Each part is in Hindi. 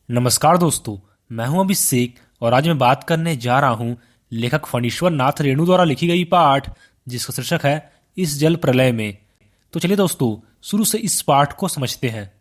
नमस्कार दोस्तों। मैं हूं अभिषेक और आज मैं बात करने जा रहा हूं लेखक फणीश्वर नाथ रेणु द्वारा लिखी गई पाठ जिसका शीर्षक है इस जल प्रलय में। तो चलिए दोस्तों, शुरू से इस पाठ को समझते हैं।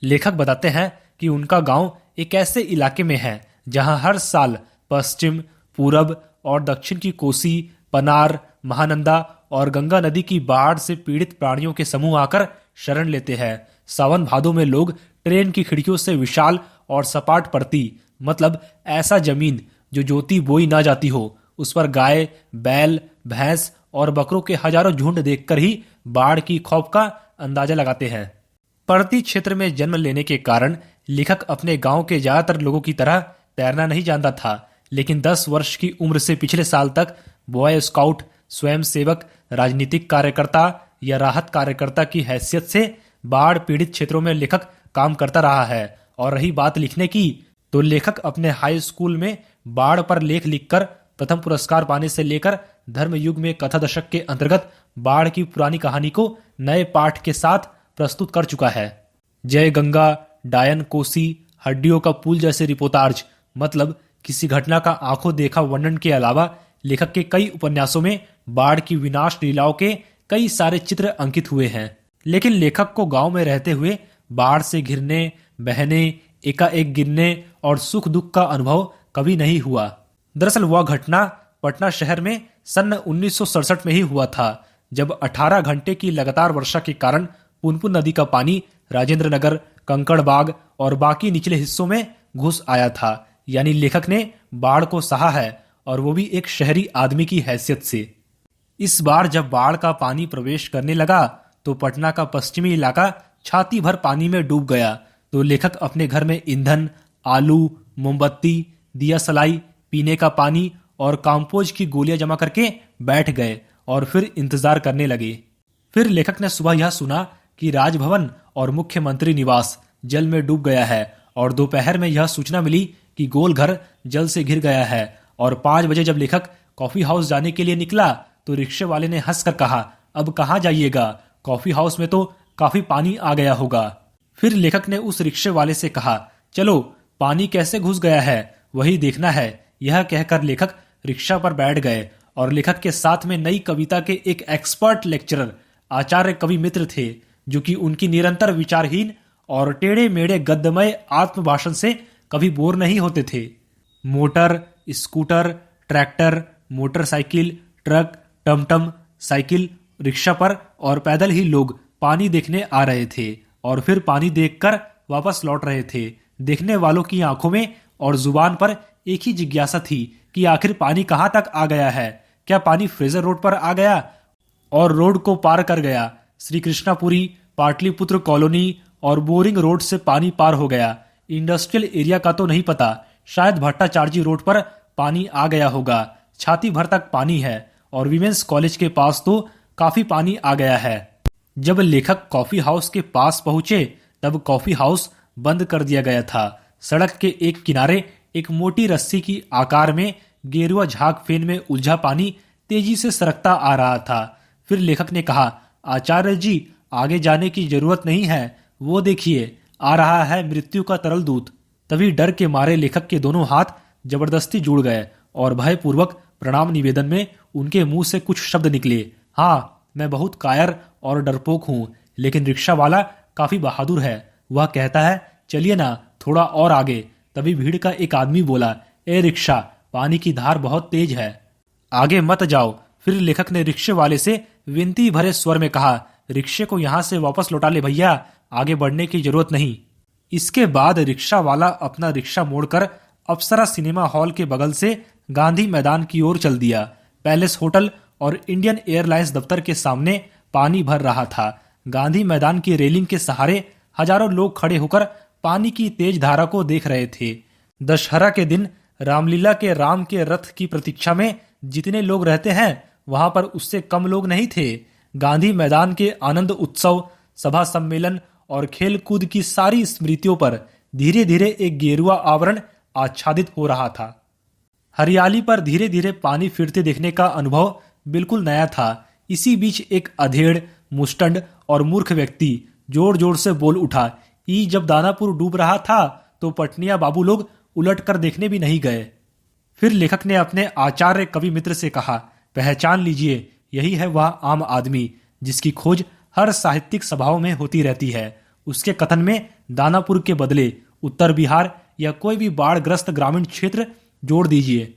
लेखक बताते हैं कि उनका गांव एक ऐसे इलाके में है जहां हर साल पश्चिम, पूरब और दक्षिण की कोसी, पनार, महानंदा और गंगा नदी की बाढ़ से पीड़ित प्राणियों के समूह आकर शरण लेते हैं। सावन भादों में लोग ट्रेन की खिड़कियों से विशाल और सपाट पड़ती, मतलब ऐसा जमीन जो जोती बोई ना जाती हो, उस पर गाय, बैल, भैंस और बकरों के हजारों झुंड देखकर ही बाढ़ की खौफ का अंदाजा लगाते हैं। पर्वतीय क्षेत्र में जन्म लेने के कारण लेखक अपने गांव के ज्यादातर लोगों की तरह तैरना नहीं जानता था, लेकिन 10 वर्ष की उम्र से पिछले साल तक बॉय स्काउट, स्वयंसेवक, राजनीतिक कार्यकर्ता या राहत कार्यकर्ता की हैसियत से बाढ़ पीड़ित क्षेत्रों में लेखक काम करता रहा है। और रही बात लिखने की, तो लेखक अपने हाई स्कूल में बाढ़ पर लेख लिखकर प्रथम पुरस्कार पाने से लेकर धर्मयुग में कथा दशक के अंतर्गत बाढ़ की पुरानी कहानी को नए पाठ के साथ प्रस्तुत कर चुका है। जय गंगा, डायन कोसी, हड्डियों का पुल जैसे रिपोर्टाज, मतलब किसी घटना का आंखों देखा वर्णन के अलावा लेखक के कई उपन्यासों में बाढ़ की विनाश लीलाओं के कई सारे चित्र अंकित हुए हैं। लेकिन लेखक को गांव में रहते हुए बाढ़ से घिरने, बहने, एकाएक गिरने और सुख दुख का अनुभव कभी नहीं हुआ। दरअसल वह घटना पटना शहर में सन 1967 में ही हुआ था, जब 18 घंटे की लगातार वर्षा के कारण पुनपुन नदी का पानी राजेंद्र नगर, कंकड़बाग और बाकी निचले हिस्सों में घुस आया था। यानी लेखक ने बाढ़ को सहा है, और वो भी एक शहरी आदमी की हैसियत से। इस बार जब बाढ़ का पानी प्रवेश करने लगा तो पटना का पश्चिमी इलाका छाती भर पानी में डूब गया। तो लेखक अपने घर में ईंधन, आलू, मोमबत्ती, दिया सलाई, पीने का पानी और काम्पोज की गोलियां जमा करके बैठ गए और फिर इंतजार करने लगे। फिर लेखक ने सुबह यह सुना कि राजभवन और मुख्यमंत्री निवास जल में डूब गया है, और दोपहर में यह सूचना मिली कि गोलघर जल से घिर गया है। और 5 बजे जब लेखक कॉफी हाउस जाने के लिए निकला तो रिक्शे वाले ने हंसकर कहा, अब कहाँ जाइएगा, कॉफी हाउस में तो काफी पानी आ गया होगा। फिर लेखक ने उस रिक्शे वाले से कहा, चलो पानी कैसे घुस गया है वही देखना है। यह कहकर लेखक रिक्शा पर बैठ गए, और लेखक के साथ में नई कविता के एक एक्सपर्ट लेक्चरर आचार्य कवि मित्र थे, जो कि उनकी निरंतर विचारहीन और टेढ़े मेढ़े गद्यमय आत्मभाषण से कभी बोर नहीं होते थे। Motor, scooter, tractor, motorcycle, truck, टमटम, साइकिल, रिक्शा पर और पैदल ही लोग पानी देखने आ रहे थे, और फिर पानी देखकर वापस लौट रहे थे। देखने वालों की आंखों में और जुबान पर एक ही जिज्ञासा थी कि आखिर पानी कहाँ तक आ गया है। क्या पानी फ्रेजर रोड पर आ गया और रोड को पार कर गया? श्री कृष्णापुरी, पाटलिपुत्र कॉलोनी और बोरिंग रोड से पानी पार हो गया। इंडस्ट्रियल एरिया का तो नहीं पता, शायद भट्टाचार्जी रोड पर पानी आ गया होगा। छाती भर तक पानी है, और विमेंस कॉलेज के पास तो काफी पानी आ गया है। जब लेखक कॉफी हाउस के पास पहुंचे तब कॉफी हाउस बंद कर दिया गया था। सड़क के एक किनारे एक मोटी रस्सी की आकार में गेरुआ झाग फेन में उलझा पानी तेजी से सरकता आ रहा था। फिर लेखक ने कहा, आचार्य जी आगे जाने की जरूरत नहीं है, वो देखिए आ रहा है मृत्यु का तरल दूत। तभी डर के मारे लेखक के दोनों हाथ जबरदस्ती जुड़ गए, और भयपूर्वक प्रणाम निवेदन में उनके मुंह से कुछ शब्द निकले। हाँ, मैं बहुत कायर और डरपोक हूँ, लेकिन रिक्शा वाला काफी बहादुर है। वह कहता है, चलिए ना थोड़ा और आगे। तभी भीड़ का एक आदमी बोला, ए रिक्शा, पानी की धार बहुत तेज है, आगे मत जाओ। फिर लेखक ने रिक्शे वाले से विनती भरे स्वर में कहा, रिक्शे को यहाँ से वापस लौटा ले भैया, आगे बढ़ने की जरूरत नहीं। इसके बाद रिक्शा वाला अपना रिक्शा मोड़कर अप्सरा सिनेमा हॉल के बगल से गांधी मैदान की ओर चल दिया। पैलेस होटल और इंडियन एयरलाइंस दफ्तर के सामने पानी भर रहा था। गांधी मैदान की रेलिंग के सहारे हजारों लोग खड़े होकर पानी की तेज धारा को देख रहे थे। दशहरा के दिन रामलीला के राम के रथ की प्रतीक्षा में जितने लोग रहते हैं, वहां पर उससे कम लोग नहीं थे। गांधी मैदान के आनंद उत्सव, सभा सम्मेलन और खेल कूद की सारी स्मृतियों पर धीरे धीरे एक गेरुआ आवरण आच्छादित हो रहा था। हरियाली पर धीरे धीरे पानी फिरते देखने का अनुभव बिल्कुल नया था। इसी बीच एक अधेड़, मुस्टंड और मूर्ख व्यक्ति जोर जोर से बोल उठा, जब दानापुर डूब रहा था तो पटनिया बाबू लोग उलट कर देखने भी नहीं गए। फिर लेखक ने अपने आचार्य कवि मित्र से कहा, पहचान लीजिए, यही है वह आम आदमी जिसकी खोज हर साहित्यिक सभाओं में होती रहती है। उसके कथन में दानापुर के बदले उत्तर बिहार या कोई भी बाढ़ग्रस्त ग्रामीण क्षेत्र जोड़ दीजिए।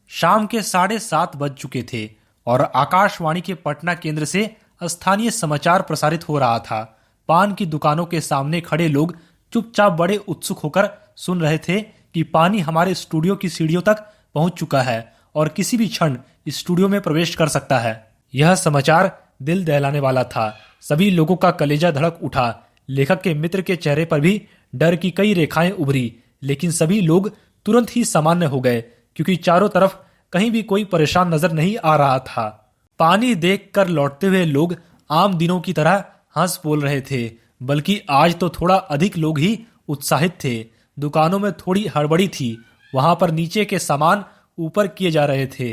शाम के 7:30 बज चुके थे और आकाशवाणी के पटना केंद्र से स्थानीय समाचार प्रसारित हो रहा था। पान की दुकानों के सामने खड़े लोग चुपचाप बड़े उत्सुक होकर सुन रहे थे कि पानी हमारे स्टूडियो की सीढ़ियों तक पहुंच चुका है और किसी भी क्षण स्टूडियो में प्रवेश कर सकता है। यह समाचार दिल दहलाने वाला था। सभी लोगों का कलेजा धड़क उठा। लेखक के मित्र के चेहरे पर भी डर की कई रेखाएं उभरी, लेकिन सभी लोग तुरंत ही सामान्य हो गए क्योंकि चारों तरफ कहीं भी कोई परेशान नजर नहीं आ रहा था। पानी देखकर लौटते हुए लोग आम दिनों की तरह हंस बोल रहे थे, बल्कि आज तो थोड़ा अधिक लोग ही उत्साहित थे। दुकानों में थोड़ी हड़बड़ी थी। वहां पर नीचे के सामान ऊपर किए जा रहे थे।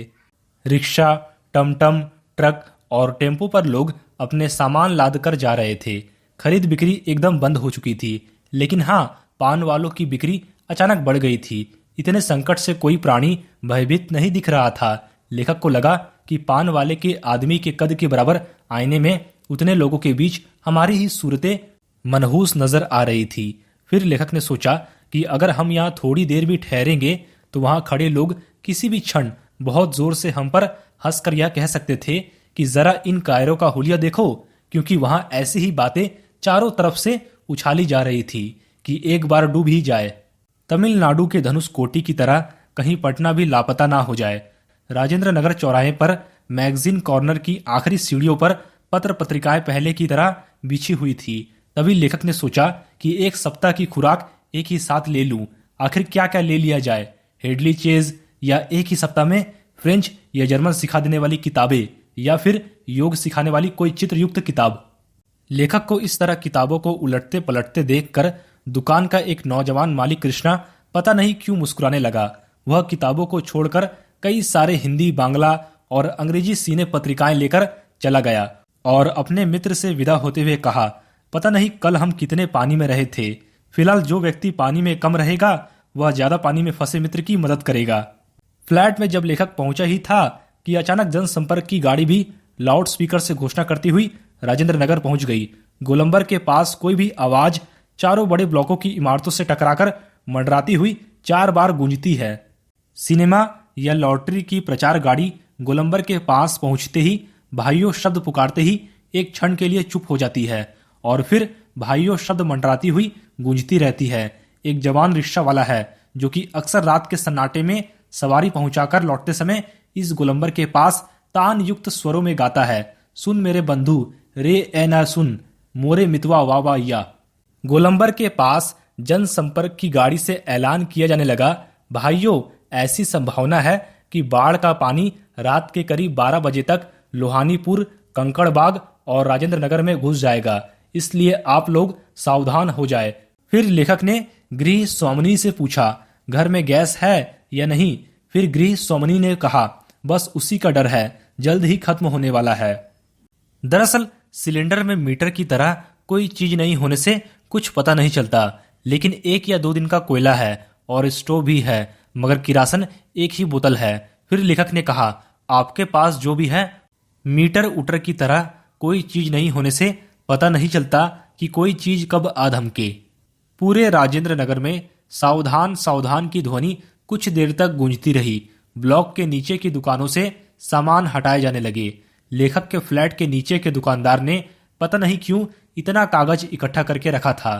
रिक्शा, टमटम, ट्रक और टेम्पो पर लोग अपने सामान लाद कर जा रहे थे। खरीद बिक्री एकदम बंद हो चुकी थी, लेकिन हाँ, पान वालों की बिक्री अचानक बढ़ गई थी। इतने संकट से कोई प्राणी भयभीत नहीं दिख रहा था। लेखक को लगा कि पान वाले के आदमी के कद के बराबर आईने में उतने लोगों के बीच हमारी ही सूरतें मनहूस नजर आ रही थी। फिर लेखक ने सोचा कि अगर हम यहाँ थोड़ी देर भी ठहरेंगे तो वहां खड़े लोग किसी भी क्षण बहुत जोर से हम पर हंसकर यह कह सकते थे कि जरा इन कायरों का हुलिया देखो, क्योंकि वहां ऐसी ही बातें चारों तरफ से उछाली जा रही थी कि एक बार डूब ही जाए। तमिलनाडु के धनुष कोटी की तरह कहीं पटना भी लापता ना हो जाए। राजेंद्र नगर चौराहे पर मैगजीन कॉर्नर की आखिरी सीढ़ियों पर पत्र पत्रिकाएं पहले की तरह बिछी हुई थी। तभी लेखक ने सोचा कि एक सप्ताह की खुराक एक ही साथ ले लूं। आखिर क्या क्या ले लिया जाए, हेडली चेज या एक ही सप्ताह में फ्रेंच या जर्मन सिखा देने वाली किताबें या फिर योग सिखाने वाली कोई चित्रयुक्त किताब। लेखक को इस तरह किताबों को उलटते पलटते देखकर दुकान का एक नौजवान मालिक कृष्णा पता नहीं क्यों मुस्कुराने लगा। वह किताबों को छोड़कर कई सारे हिंदी, बांग्ला और अंग्रेजी सीने पत्रिकाएं लेकर चला गया और अपने मित्र से विदा होते हुए कहा, पता नहीं कल हम कितने पानी में रहे थे। फिलहाल जो व्यक्ति पानी में कम रहेगा वह ज्यादा पानी में फंसे मित्र की मदद करेगा। फ्लैट में जब लेखक पहुंचा ही था कि अचानक जनसंपर्क की गाड़ी भी लाउड स्पीकर से घोषणा करती हुई राजेंद्र नगर पहुंच गई। गोलंबर के पास कोई भी आवाज चारों बड़े ब्लॉकों की इमारतों से टकराकर मंडराती हुई 4 बार गूंजती है। सिनेमा या लॉटरी की प्रचार गाड़ी गोलंबर के पास पहुंचते ही भाइयों शब्द पुकारते ही एक क्षण के लिए चुप हो जाती है और फिर भाइयों शब्द मंडराती हुई गूंजती रहती है। एक जवान रिक्शा वाला है जो कि अक्सर रात के सन्नाटे में सवारी पहुंचाकर लौटते समय इस गोलंबर के पास तान युक्त स्वरों में गाता है, सुन मेरे बंधु रे ए ना सुन मोरे मितवा वावा या। गोलंबर के पास जनसंपर्क की गाड़ी से ऐलान किया जाने लगा, भाइयों ऐसी संभावना है कि बाढ़ का पानी रात के करीब 12 बजे तक लोहानीपुर, कंकड़बाग और राजेंद्र नगर में घुस जाएगा, इसलिए आप लोग सावधान हो जाए। फिर लेखक ने गृह स्वामिनी से पूछा, घर में गैस है या नहीं। फिर गृह स्वामिनी ने कहा, बस उसी का डर है, जल्द ही खत्म होने वाला है। दरअसल सिलेंडर में मीटर की तरह कोई चीज नहीं होने से कुछ पता नहीं चलता, लेकिन 1 या 2 दिन का कोयला है और स्टोव भी है, मगर किरासन एक ही बोतल है। फिर लेखक ने कहा, आपके पास जो भी है मीटर उटर की तरह कोई चीज नहीं होने से पता नहीं चलता कि कोई चीज कब आ धमके। पूरे राजेंद्र नगर में सावधान सावधान की ध्वनि कुछ देर तक गूंजती रही। ब्लॉक के नीचे की दुकानों से सामान हटाए जाने लगे। लेखक के फ्लैट के नीचे के दुकानदार ने पता नहीं क्यों इतना कागज इकट्ठा करके रखा था।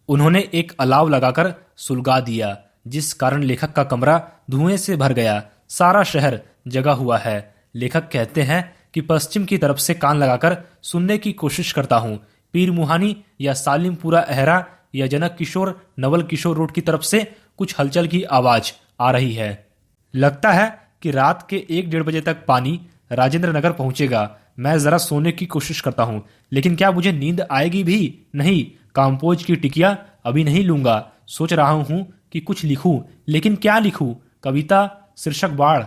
उन्होंने एक अलाव लगाकर सुलगा दिया, जिस कारण लेखक का कमरा धुएं से भर गया। सारा शहर जगा हुआ है। लेखक कहते हैं कि पश्चिम की तरफ से कान लगाकर सुनने की कोशिश करता हूँ। पीर मुहानी या सालिमपुरा अहरा या जनक किशोर नवल किशोर रोड की तरफ से कुछ हलचल की आवाज आ रही है। लगता है कि रात के 1-1:30 बजे तक पानी राजेंद्र नगर पहुंचेगा। मैं जरा सोने की कोशिश करता हूँ, लेकिन क्या मुझे नींद आएगी भी? नहीं, काम्पोज की टिकिया अभी नहीं लूंगा। सोच रहा हूँ कि कुछ लिखूं, लेकिन क्या लिखूं? कविता शीर्षक बाढ़।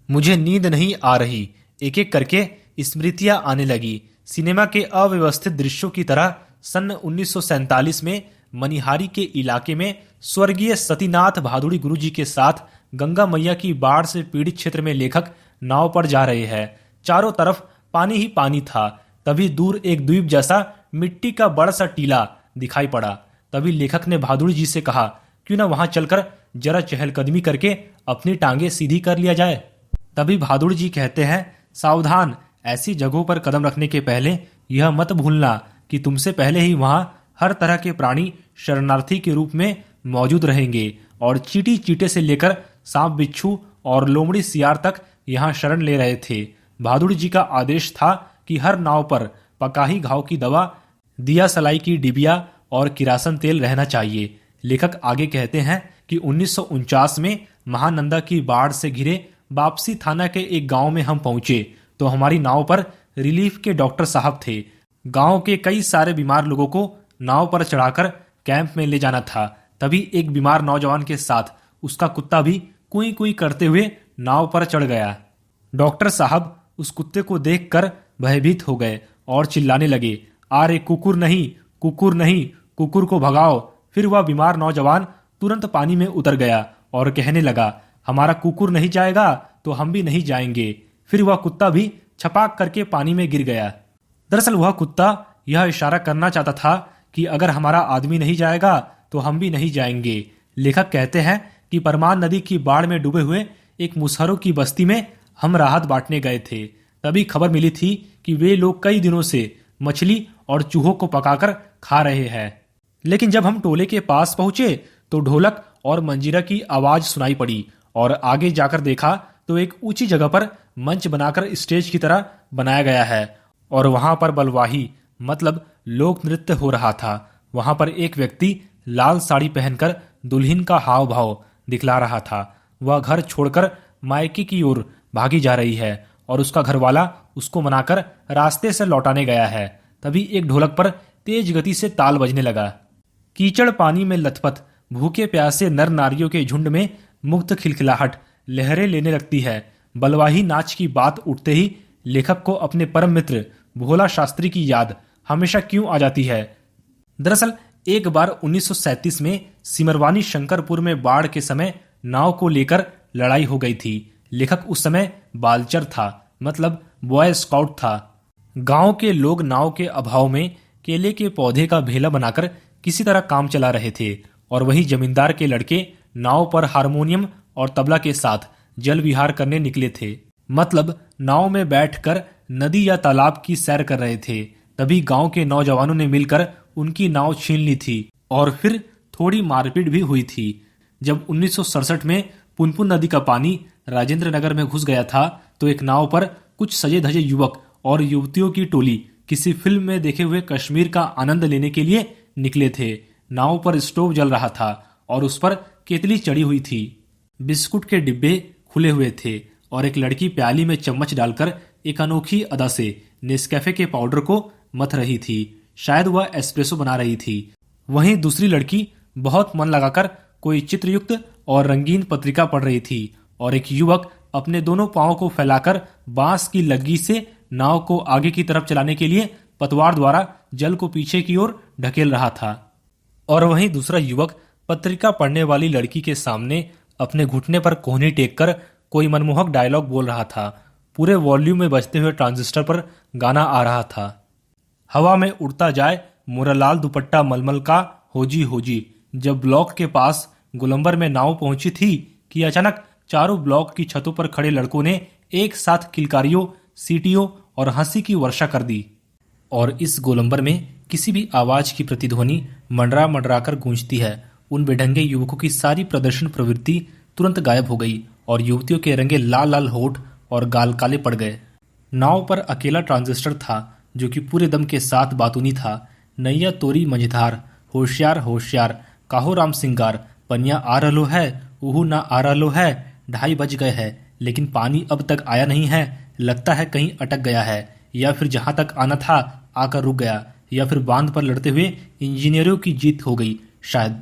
मुझे नींद नहीं आ रही। एक एक करके स्मृतियां आने लगी। सिनेमा के अव्यवस्थित दृश्यों की तरह सन 1947 में मनिहारी के इलाके में स्वर्गीय सतीनाथ भादुड़ी गुरुजी के साथ गंगा मैया की बाढ़ से पीड़ित क्षेत्र में लेखक नाव पर जा रहे हैं। चारों तरफ पानी ही पानी था। तभी दूर एक द्वीप जैसा मिट्टी का बड़ा सा टीला दिखाई पड़ा। तभी लेखक ने भादुड़ी जी से कहा, क्यों ना वहां चलकर जरा चहलकदमी करके अपनी टांगे सीधी कर लिया जाए। तभी भादुड़ी जी कहते हैं, सावधान, ऐसी जगहों पर कदम रखने के पहले यह मत भूलना कि तुमसे पहले ही वहां हर तरह के प्राणी शरणार्थी के रूप में मौजूद रहेंगे और चींटी चींटे से लेकर सांप बिच्छू और लोमड़ी सियार तक यहाँ शरण ले रहे थे। भादुड़ी जी का आदेश था कि हर नाव पर पकाही घाव की दवा, दिया सलाई की डिबिया और किरासन तेल रहना चाहिए। लेखक आगे कहते हैं कि 1949 में महानंदा की बाढ़ से घिरे वापसी थाना के एक गांव में हम पहुंचे तो हमारी नाव पर रिलीफ के डॉक्टर साहब थे। गांव के कई सारे बीमार लोगों को नाव पर चढ़ाकर कैंप में ले जाना था। तभी एक बीमार नौजवान के साथ उसका कुत्ता भी कुई कुई करते हुए नाव पर चढ़ गया। डॉक्टर साहब उस कुत्ते को देखकर भयभीत हो गए और चिल्लाने लगे, अरे कुकुर नहीं, कुकुर नहीं, कुकुर को भगाओ। फिर वह बीमार नौजवान तुरंत पानी में उतर गया और कहने लगा, हमारा कुकुर नहीं जाएगा तो हम भी नहीं जाएंगे। फिर वह कुत्ता भी छपाक करके पानी में गिर गया। दरअसल वह कुत्ता यह इशारा करना चाहता था कि अगर हमारा आदमी नहीं जाएगा तो हम भी नहीं जाएंगे। लेखक कहते हैं कि परमान नदी की बाढ़ में डूबे हुए एक मुसहरों की बस्ती में हम राहत बांटने गए थे। तभी खबर मिली थी कि वे लोग कई दिनों से मछली और चूहों को पकाकर खा रहे हैं। लेकिन जब हम टोले के पास पहुंचे तो ढोलक और मंजीरा की आवाज सुनाई पड़ी और आगे जाकर देखा तो एक ऊंची जगह पर मंच बनाकर स्टेज की तरह बनाया गया है और वहां पर बलवाही मतलब लोक नृत्य हो रहा था। वहां पर एक व्यक्ति लाल साड़ी पहनकर दुल्हन का हाव भाव दिखला रहा था। वह घर छोड़कर मायके की ओर भागी जा रही है और उसका घरवाला उसको मनाकर रास्ते से लौटाने गया है। तभी एक ढोलक पर तेज गति से ताल बजने लगा। कीचड़ पानी में लथपथ भूखे प्यासे नर नारियों के झुंड में मुक्त खिलखिलाहट लहरें लेने लगती है। बलवाही नाच की बात उठते ही लेखक को अपने परम मित्र भोला शास्त्री की याद हमेशा क्यों आ जाती है। दरअसल एक बार 1937 में सिमरवानी शंकरपुर में बाढ़ के समय नाव को लेकर लड़ाई हो गई थी। लेखक उस समय बालचर था, मतलब बॉय स्काउट था। गांव के लोग नाव के अभाव में केले के पौधे का भेला बनाकर किसी तरह काम चला रहे थे और वहीं जमींदार के लड़के नाव पर हारमोनियम और तबला के साथ जल विहार करने निकले थे, मतलब नाव में बैठकर नदी या तालाब की सैर कर रहे थे। तभी गांव के नौजवानों ने मिलकर उनकी नाव छीन ली थी और फिर थोड़ी मारपीट भी हुई थी। जब 1967 में पुनपुन नदी का पानी राजेंद्र नगर में घुस गया था तो एक नाव पर कुछ सजे धजे युवक और युवतियों की टोली किसी फिल्म में देखे हुए कश्मीर का आनंद लेने के लिए निकले थे। नाव पर स्टोव जल रहा था और उस पर केतली चढ़ी हुई थी। बिस्कुट के डिब्बे खुले हुए थे और एक लड़की प्याली में चम्मच डालकर एक अनोखी अदा से नेस्कैफे के पाउडर को मथ रही थी। शायद वह एस्प्रेसो बना रही थी। वहीं दूसरी लड़की बहुत मन लगाकर कोई चित्रयुक्त और रंगीन पत्रिका पढ़ रही थी और एक युवक अपने दोनों पांवों को फैलाकर बांस की लग्गी से नाव को आगे की तरफ चलाने के लिए पतवार द्वारा जल को पीछे की ओर ढकेल रहा था। और वहीं दूसरा युवक पत्रिका पढ़ने वाली लड़की के सामने अपने घुटने पर कोहनी टेक कर कोई मनमोहक डायलॉग बोल रहा था। पूरे वॉल्यूम में बजते हुए ट्रांजिस्टर पर गाना आ रहा था। हवा में उड़ता जाए मोरा लाल दुपट्टा मलमल का होजी होजी। जब ब्लॉक के पास गोलंबर में नाव पहुंची थी कि अचानक चारों ब्लॉक की छतों पर खड़े लड़कों ने एक साथ किलकारियों, सीटियों और हंसी की वर्षा कर दी और इस गोलंबर में किसी भी आवाज की प्रतिध्वनि मंडरा मंडरा कर गूंजती है। उन बेढंगे युवकों की सारी प्रदर्शन प्रवृत्ति तुरंत गायब हो गई और युवतियों के रंगे लाल लाल होठ और गाल काले पड़ गए। नाव पर अकेला ट्रांजिस्टर था जो कि पूरे दम के साथ बातूनी था। नैया तोरी मंझधार, होशियार होशियार, काहो राम सिंगार, पनिया आ रहलो है, उहू ना आ रहलो है, 2:30 बज गए हैं लेकिन पानी अब तक आया नहीं है, लगता है कहीं अटक गया है या फिर जहां तक आना था आकर रुक गया या फिर बांध पर लड़ते हुए इंजीनियरों की जीत हो गई शायद,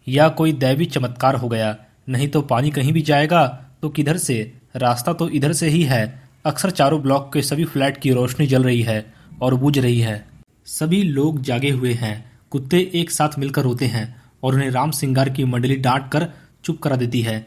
या कोई दैवी चमत्कार हो गया। नहीं तो पानी कहीं भी जाएगा तो किधर से, रास्ता तो इधर से ही है। अक्सर चारों ब्लॉक के सभी फ्लैट की रोशनी जल रही है और बुझ रही है। सभी लोग जागे हुए हैं। कुत्ते एक साथ मिलकर रोते हैं और उन्हें राम सिंगार की मंडली डांट कर चुप करा देती है।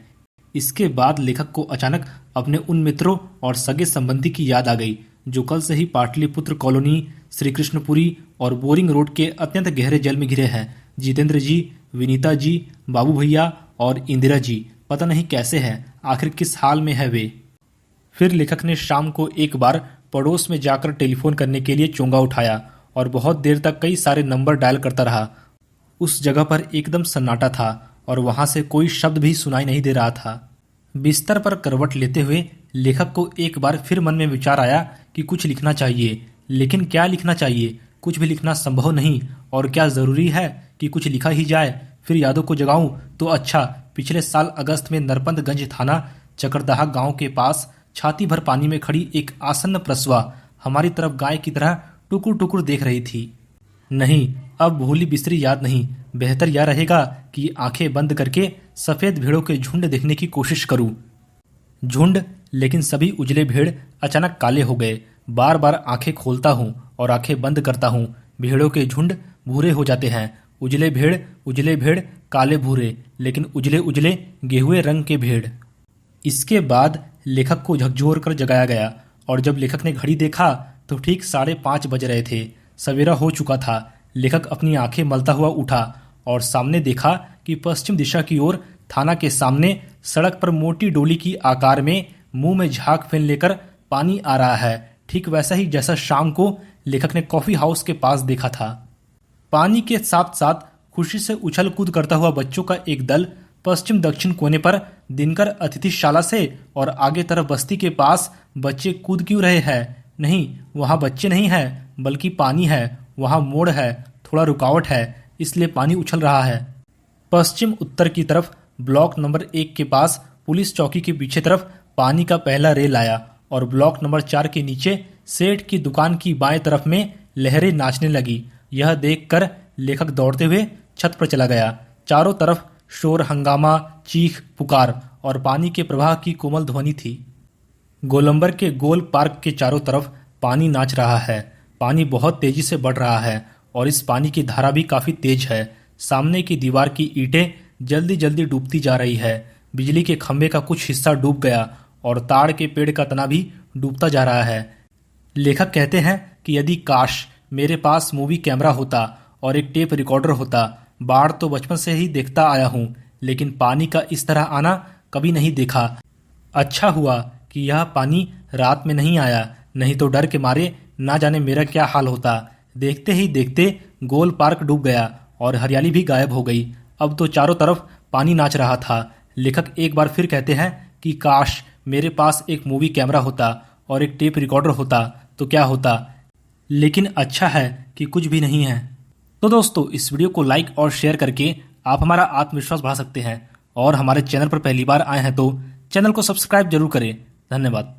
इसके बाद लेखक को अचानक अपने उन मित्रों और सगे संबंधी की याद आ गई जो कल से ही पाटलिपुत्र कॉलोनी, श्री कृष्णपुरी और बोरिंग रोड के अत्यंत गहरे जल में घिरे हैं। जितेंद्र जी, विनीता जी, बाबू भैया और इंदिरा जी पता नहीं कैसे हैं, आखिर किस हाल में है वे। फिर लेखक ने शाम को एक बार पड़ोस में जाकर टेलीफोन करने के लिए चोंगा उठाया और बहुत देर तक कई सारे नंबर डायल करता रहा। उस जगह पर एकदम सन्नाटा था और वहां से कोई शब्द भी सुनाई नहीं दे रहा था। बिस्तर पर करवट लेते हुए लेखक को एक बार फिर मन में विचार आया कि कुछ लिखना चाहिए, लेकिन क्या लिखना चाहिए? कुछ भी लिखना संभव नहीं, और क्या जरूरी है कि कुछ लिखा ही जाए? फिर यादों को जगाऊं तो अच्छा, पिछले साल अगस्त में नरपतगंज थाना चकरदहा गांव के पास छाती भर पानी में खड़ी एक आसन्न प्रसवा हमारी तरफ गाय की तरह टुकुर टुकुर देख रही थी। नहीं, अब भूली बिस्तरी याद नहीं, बेहतर यह रहेगा कि आंखें बंद करके सफेद भेड़ों के झुंड देखने की कोशिश करूं। झुंड, लेकिन सभी उजले भेड़ अचानक काले हो गए। बार बार आंखें खोलता हूं और आंखें बंद करता हूं, भेड़ों के झुंड भूरे हो जाते हैं। उजले भेड़, काले भूरे, लेकिन उजले उजले गेहुए रंग के भेड़। इसके बाद लेखक को झकझोर कर जगाया गया और जब लेखक ने घड़ी देखा तो ठीक 5:30 बज रहे थे। सवेरा हो चुका था। लेखक अपनी आंखें मलता हुआ उठा और सामने देखा कि पश्चिम दिशा की ओर थाना के सामने सड़क पर मोटी डोली की आकार में मुंह में झाग फेन लेकर पानी आ रहा है, ठीक वैसा ही जैसा शाम को लेखक ने कॉफी हाउस के पास देखा था। पानी के साथ साथ खुशी से उछल कूद करता हुआ बच्चों का एक दल पश्चिम दक्षिण कोने पर दिनकर अतिथिशाला से और आगे तरफ बस्ती के पास। बच्चे कूद क्यों रहे हैं? नहीं, वहां बच्चे नहीं हैं, बल्कि पानी है। वहां मोड़ है, थोड़ा रुकावट है, इसलिए पानी उछल रहा है। पश्चिम उत्तर की तरफ ब्लॉक नंबर 1 के पास पुलिस चौकी के पीछे तरफ पानी का पहला रेल आया और ब्लॉक नंबर 4 के नीचे सेठ की दुकान की बाएं तरफ में लहरें नाचने लगी। यह देखकर लेखक दौड़ते हुए छत पर चला गया। चारों तरफ शोर, हंगामा, चीख पुकार और पानी के प्रवाह की कोमल ध्वनि थी। गोलंबर के गोल पार्क के चारों तरफ पानी नाच रहा है। पानी बहुत तेजी से बढ़ रहा है और इस पानी की धारा भी काफी तेज है। सामने की दीवार की ईंटें जल्दी जल्दी डूबती जा रही है। बिजली के खंभे का कुछ हिस्सा डूब गया और ताड़ के पेड़ का तना भी डूबता जा रहा है। लेखक कहते हैं कि यदि काश मेरे पास मूवी कैमरा होता और एक टेप रिकॉर्डर होता। बाढ़ तो बचपन से ही देखता आया हूं, लेकिन पानी का इस तरह आना कभी नहीं देखा। अच्छा हुआ कि यह पानी रात में नहीं आया, नहीं तो डर के मारे ना जाने मेरा क्या हाल होता। देखते ही देखते गोल पार्क डूब गया और हरियाली भी गायब हो गई। अब तो चारों तरफ पानी नाच रहा था। लेखक एक बार फिर कहते हैं कि काश मेरे पास एक मूवी कैमरा होता और एक टेप रिकॉर्डर होता तो क्या होता, लेकिन अच्छा है कि कुछ भी नहीं है। तो दोस्तों, इस वीडियो को लाइक और शेयर करके आप हमारा आत्मविश्वास बढ़ा सकते हैं और हमारे चैनल पर पहली बार आए हैं तो चैनल को सब्सक्राइब जरूर करें। धन्यवाद।